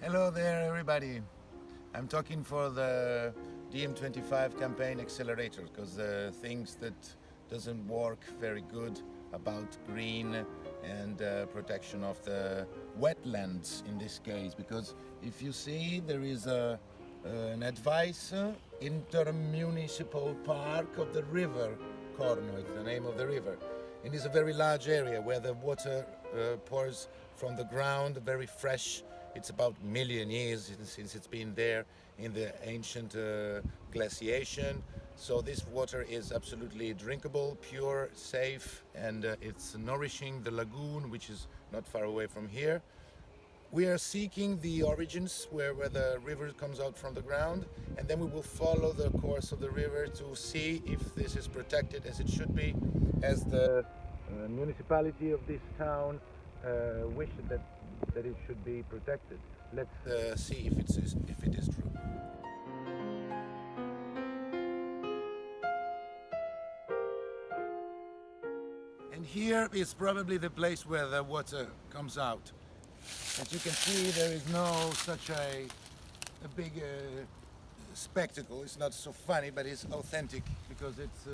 Hello there, everybody. I'm talking for the DM25 campaign accelerator because the things that doesn't work very good about green and protection of the wetlands in this case. Because if you see, there is an advice intermunicipal park of the river Corno. It's the name of the river. And it's a very large area where the water pours from the ground, very fresh. It's about a million years since it's been there in the ancient glaciation. So this water is absolutely drinkable, pure, safe, and it's nourishing the lagoon, which is not far away from here. We are seeking the origins where the river comes out from the ground, and then we will follow the course of the river to see if this is protected as it should be, as the municipality of this town wished that it should be protected. Let's see if it is true. And here is probably the place where the water comes out. As you can see, there is no such a big spectacle. It's not so funny, but it's authentic because it's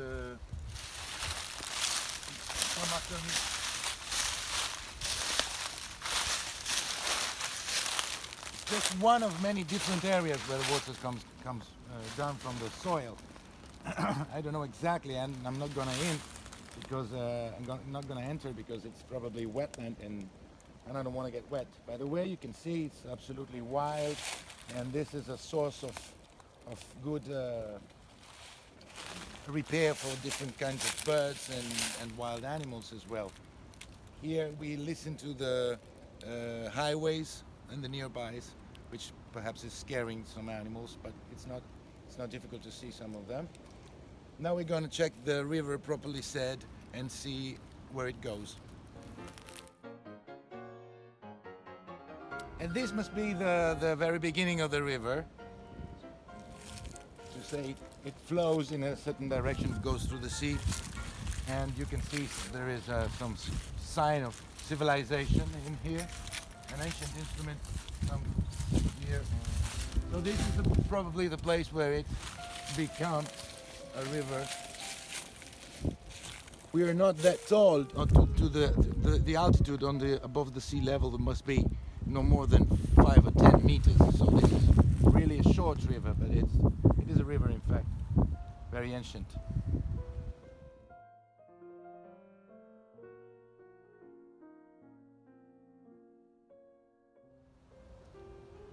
just one of many different areas where the water comes down from the soil. I don't know exactly, and I'm not going to because not going to enter because it's probably wetland and I don't want to get wet. By the way, you can see it's absolutely wild, and this is a source of good repair for different kinds of birds and wild animals as well. Here we listen to the highways and the nearbys, which perhaps is scaring some animals, but it's not difficult to see some of them. Now we're going to check the river properly said and see where it goes. And this must be the very beginning of the river. To say it flows in a certain direction, it goes through the sea, and you can see there is some sign of civilization in here. An ancient instrument from here. So this is probably the place where it becomes a river. We are not that tall to the altitude above the sea level. There must be no more than 5 or 10 meters. So this is really a short river, but it is a river in fact, very ancient.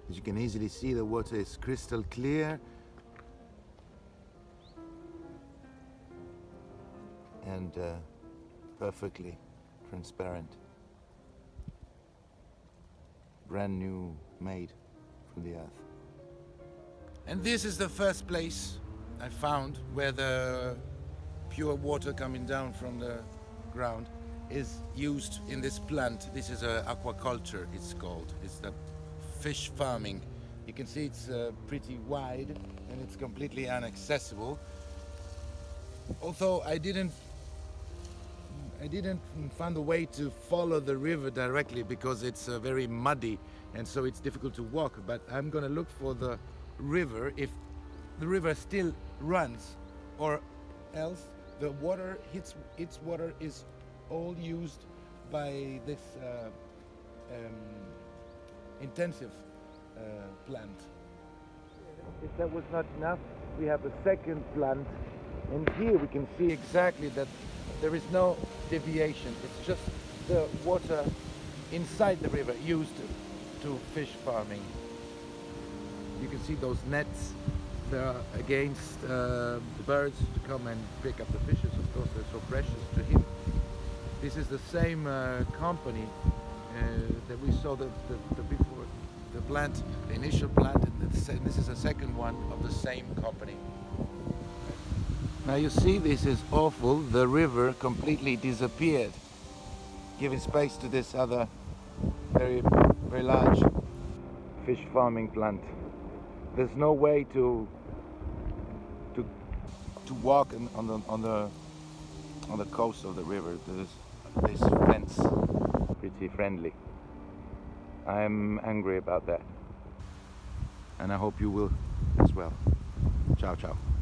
As you can easily see, the water is crystal clear and perfectly transparent. Brand new, made from the earth. And this is the first place I found where the pure water coming down from the ground is used in this plant. This is aquaculture, it's called. It's the fish farming. You can see it's pretty wide and it's completely inaccessible. Although I didn't find a way to follow the river directly because it's very muddy and so it's difficult to walk, but I'm gonna look for the river if the river still runs, or else the water its water is all used by this intensive plant. If that was not enough, we have a second plant, and here we can see exactly that there is no deviation. It's just the water inside the river used to fish farming. You can see those nets there against the birds to come and pick up the fishes. Of course, they're so precious to him. This is the same company that we saw the before the plant, the initial plant, and this is a second one of the same company. Now you see, this is awful. The river completely disappeared, giving space to this other very large fish farming plant. There's no way to walk on the coast of the river. There's this fence, pretty friendly. I'm angry about that. and I hope you will as well. Ciao, ciao.